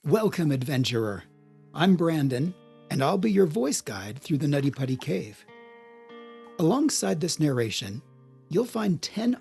Welcome, adventurer. I'm Brandon, and I'll be your voice guide through the Nutty Putty Cave. Alongside this narration, you'll find 10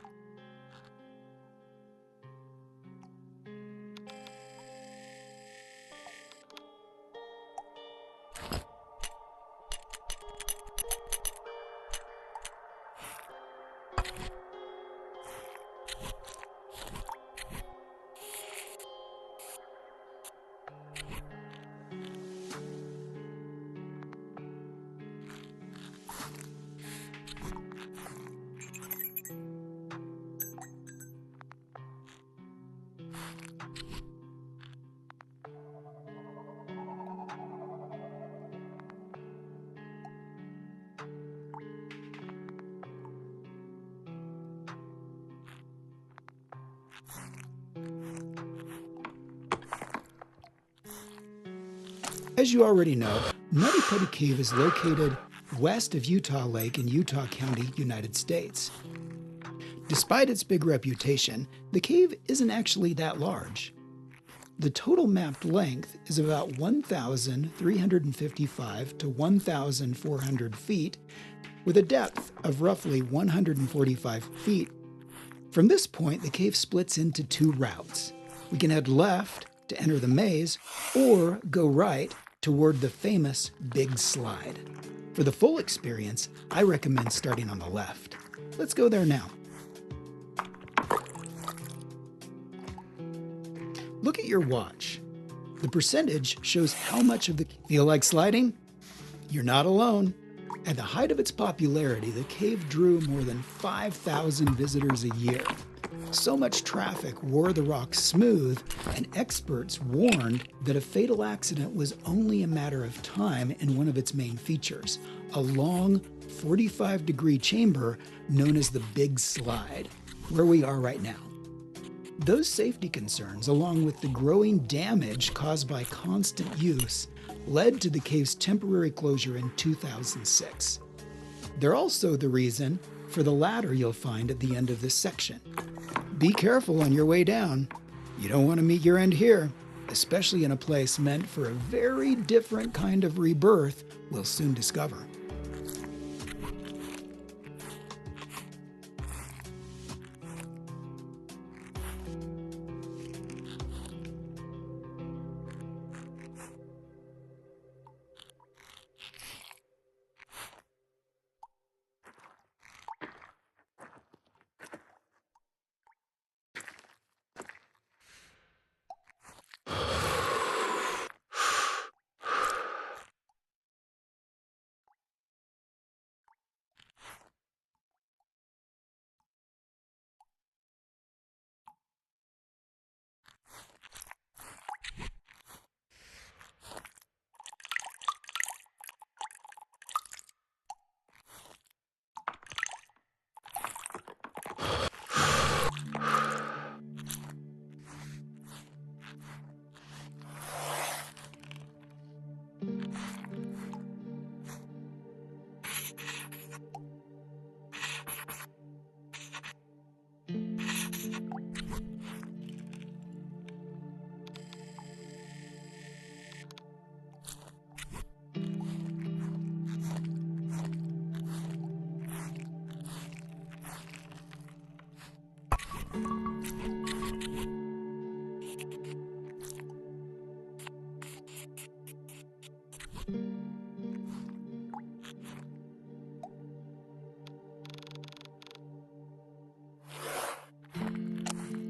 As you already know, Nutty Putty Cave is located west of Utah Lake in Utah County, United States. Despite its big reputation, the cave isn't actually that large. The total mapped length is about 1,355 to 1,400 feet, with a depth of roughly 145 feet. From this point, the cave splits into two routes. We can head left to enter the maze, or go right toward the famous Big Slide. For the full experience, I recommend starting on the left. Let's go there now. Look at your watch. The percentage shows how much of the... Feel like sliding? You're not alone. At the height of its popularity, the cave drew more than 5,000 visitors a year. So much traffic wore the rock smooth, and experts warned that a fatal accident was only a matter of time in one of its main features, a long 45-degree chamber known as the Big Slide, where we are right now. Those safety concerns, along with the growing damage caused by constant use, led to the cave's temporary closure in 2006. They're also the reason for the ladder you'll find at the end of this section. Be careful on your way down. You don't want to meet your end here, especially in a place meant for a very different kind of rebirth we'll soon discover.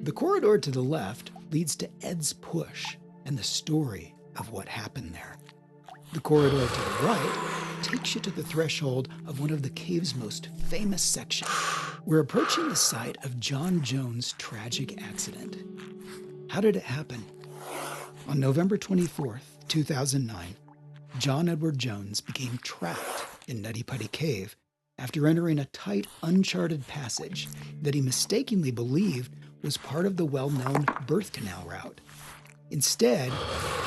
The corridor to the left leads to Ed's Push and the story of what happened there. The corridor to the right takes you to the threshold of one of the cave's most famous sections. We're approaching the site of John Jones' tragic accident. How did it happen? On November 24th, 2009, John Edward Jones became trapped in Nutty Putty Cave after entering a tight, uncharted passage that he mistakenly believed was part of the well-known birth canal route. Instead,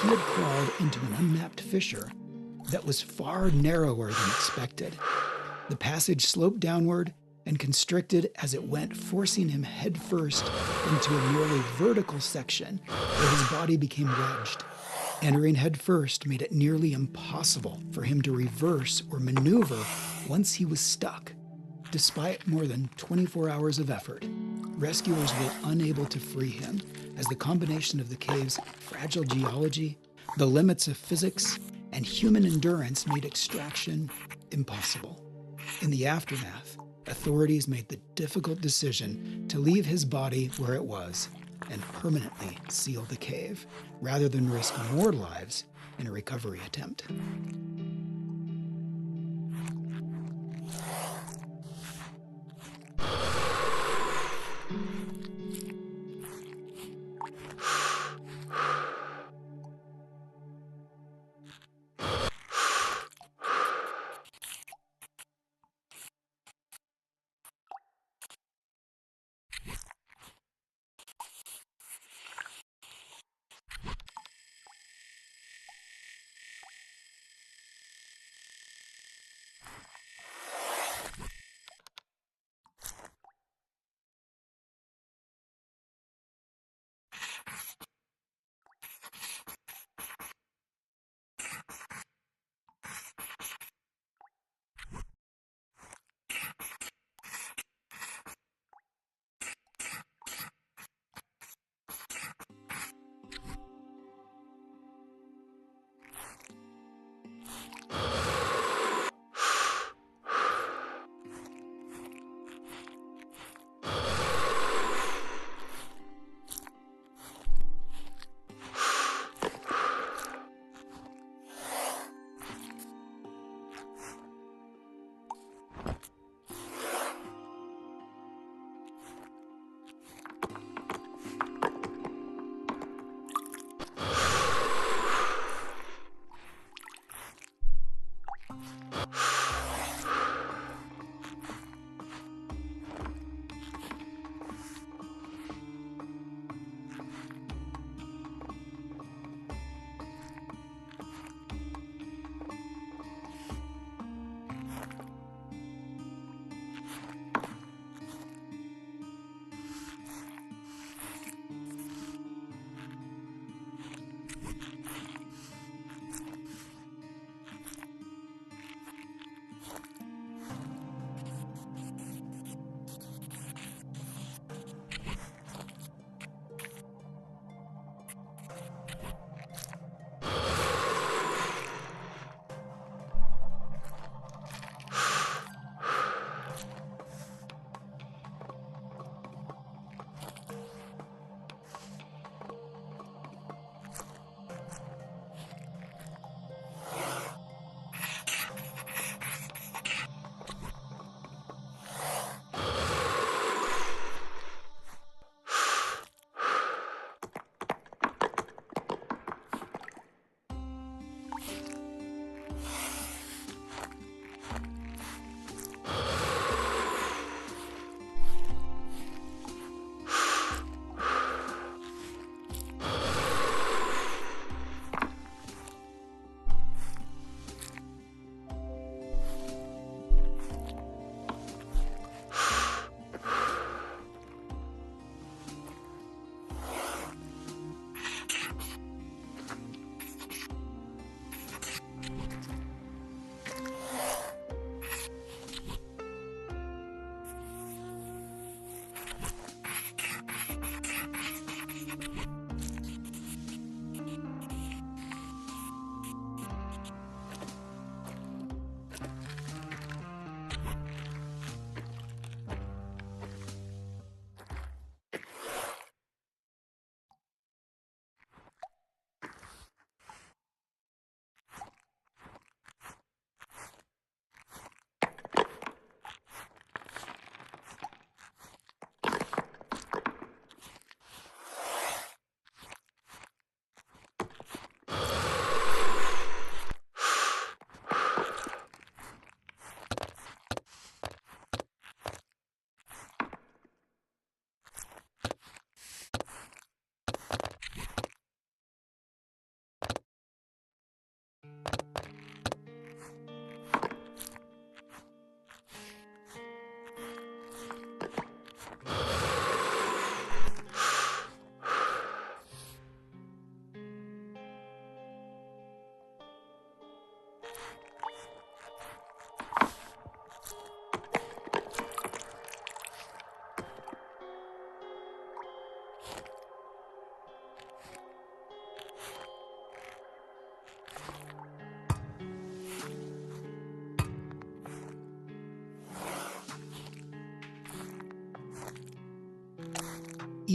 he had crawled into an unmapped fissure that was far narrower than expected. The passage sloped downward and constricted as it went, forcing him headfirst into a nearly vertical section where his body became wedged. Entering headfirst made it nearly impossible for him to reverse or maneuver once he was stuck. Despite more than 24 hours of effort, rescuers were unable to free him as the combination of the cave's fragile geology, the limits of physics, and human endurance made extraction impossible. In the aftermath, authorities made the difficult decision to leave his body where it was and permanently seal the cave, rather than risk more lives in a recovery attempt.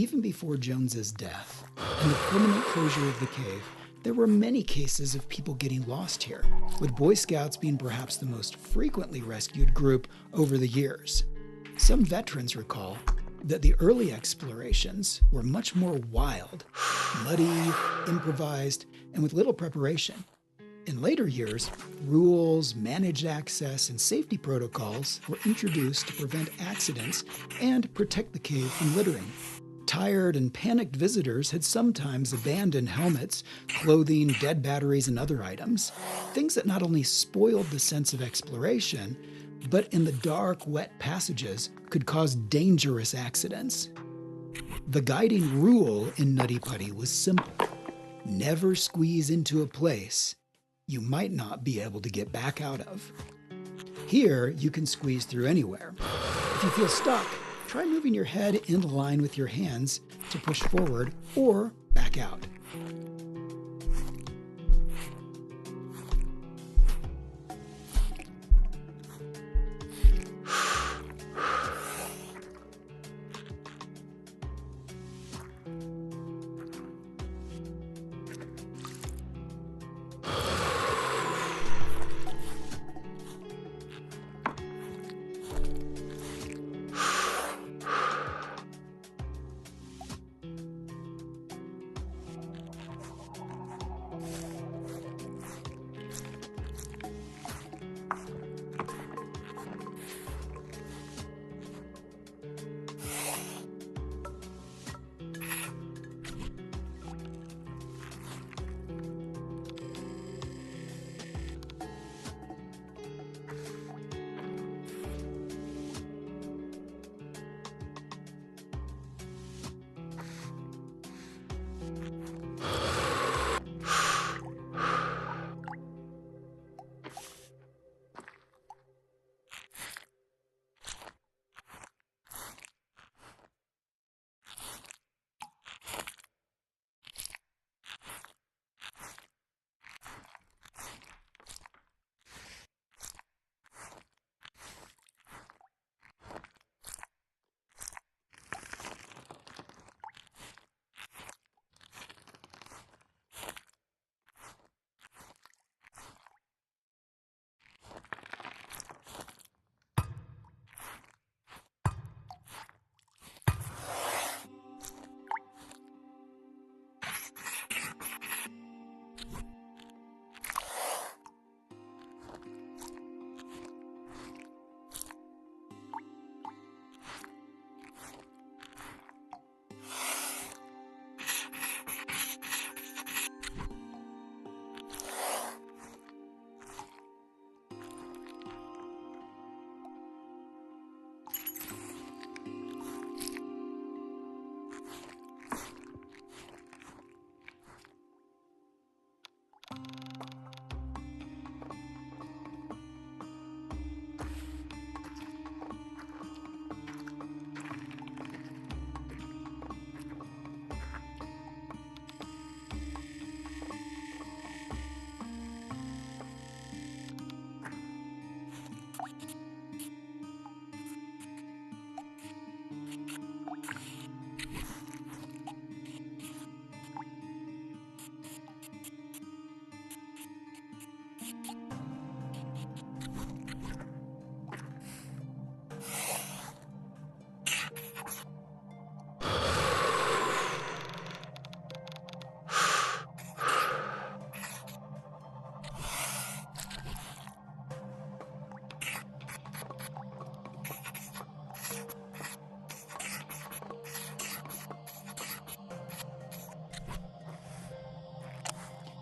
even before Jones's death and the permanent closure of the cave, there were many cases of people getting lost here, with Boy Scouts being perhaps the most frequently rescued group over the years. Some veterans recall that the early explorations were much more wild, muddy, improvised, and with little preparation. In later years, rules, managed access, and safety protocols were introduced to prevent accidents and protect the cave from littering. Tired and panicked visitors had sometimes abandoned helmets, clothing, dead batteries, and other items, things that not only spoiled the sense of exploration, but in the dark, wet passages could cause dangerous accidents. The guiding rule in Nutty Putty was simple: never squeeze into a place you might not be able to get back out of. Here, you can squeeze through anywhere. If you feel stuck, try moving your head in line with your hands to push forward or back out.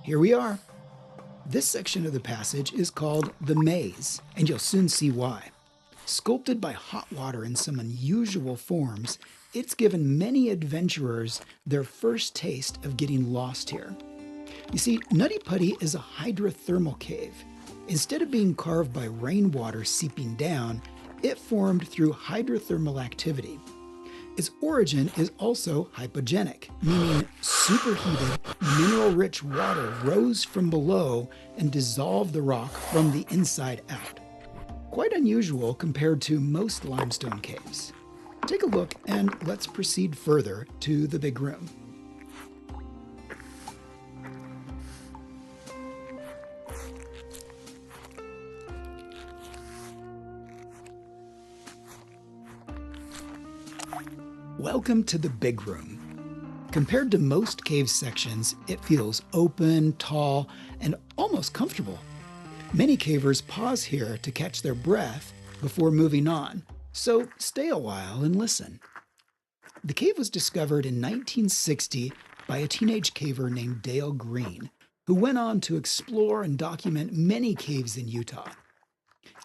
Here we are. This section of the passage is called the maze, and you'll soon see why. Sculpted by hot water in some unusual forms, it's given many adventurers their first taste of getting lost here. You see, Nutty Putty is a hydrothermal cave. Instead of being carved by rainwater seeping down, it formed through hydrothermal activity. Its origin is also hypogenic, meaning superheated, mineral-rich water rose from below and dissolved the rock from the inside out. Quite unusual compared to most limestone caves. Take a look and let's proceed further to the big room. Welcome to the big room. Compared to most cave sections, it feels open, tall, and almost comfortable. Many cavers pause here to catch their breath before moving on, so stay a while and listen. The cave was discovered in 1960 by a teenage caver named Dale Green, who went on to explore and document many caves in Utah.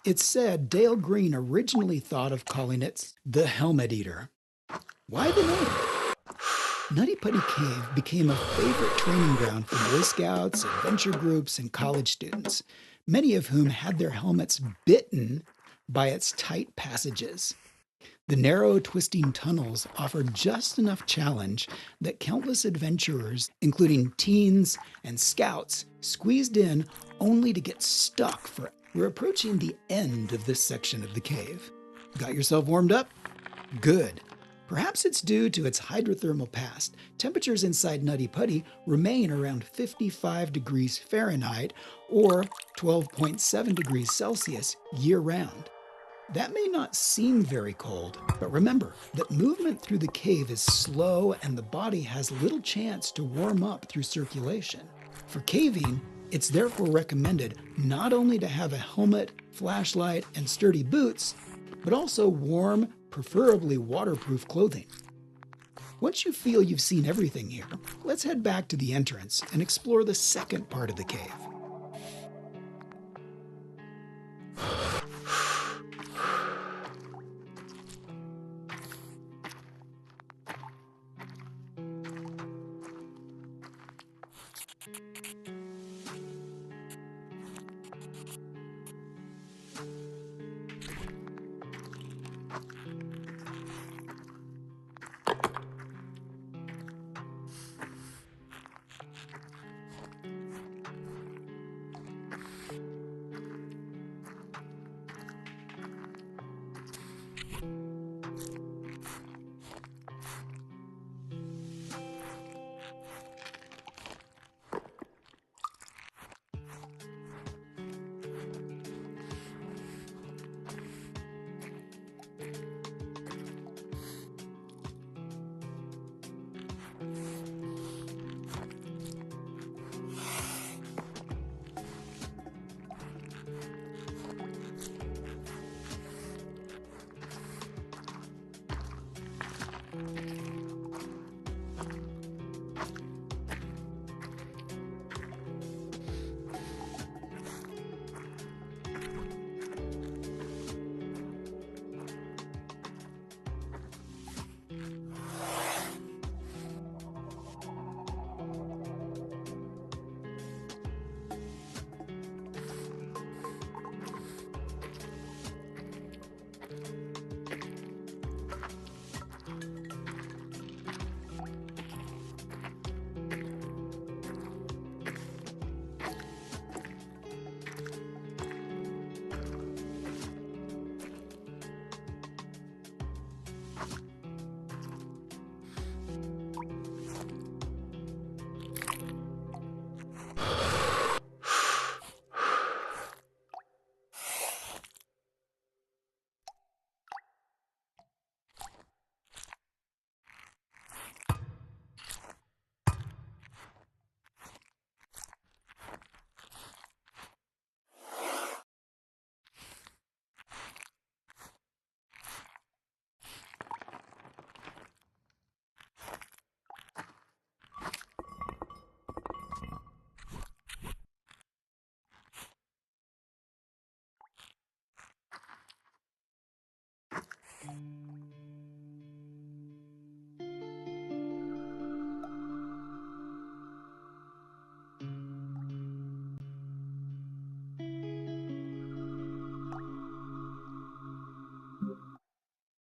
It's said Dale Green originally thought of calling it the Helmet Eater. Why the name? Nutty Putty Cave became a favorite training ground for Boy Scouts, adventure groups, and college students, many of whom had their helmets bitten by its tight passages. The narrow, twisting tunnels offered just enough challenge that countless adventurers, including teens and scouts, squeezed in only to get stuck. We're approaching the end of this section of the cave. Got yourself warmed up? Good. Perhaps it's due to its hydrothermal past. Temperatures inside Nutty Putty remain around 55 degrees Fahrenheit or 12.7 degrees Celsius year-round. That may not seem very cold, but remember that movement through the cave is slow and the body has little chance to warm up through circulation. For caving, it's therefore recommended not only to have a helmet, flashlight, and sturdy boots, but also warm, preferably waterproof clothing. Once you feel you've seen everything here, let's head back to the entrance and explore the second part of the cave.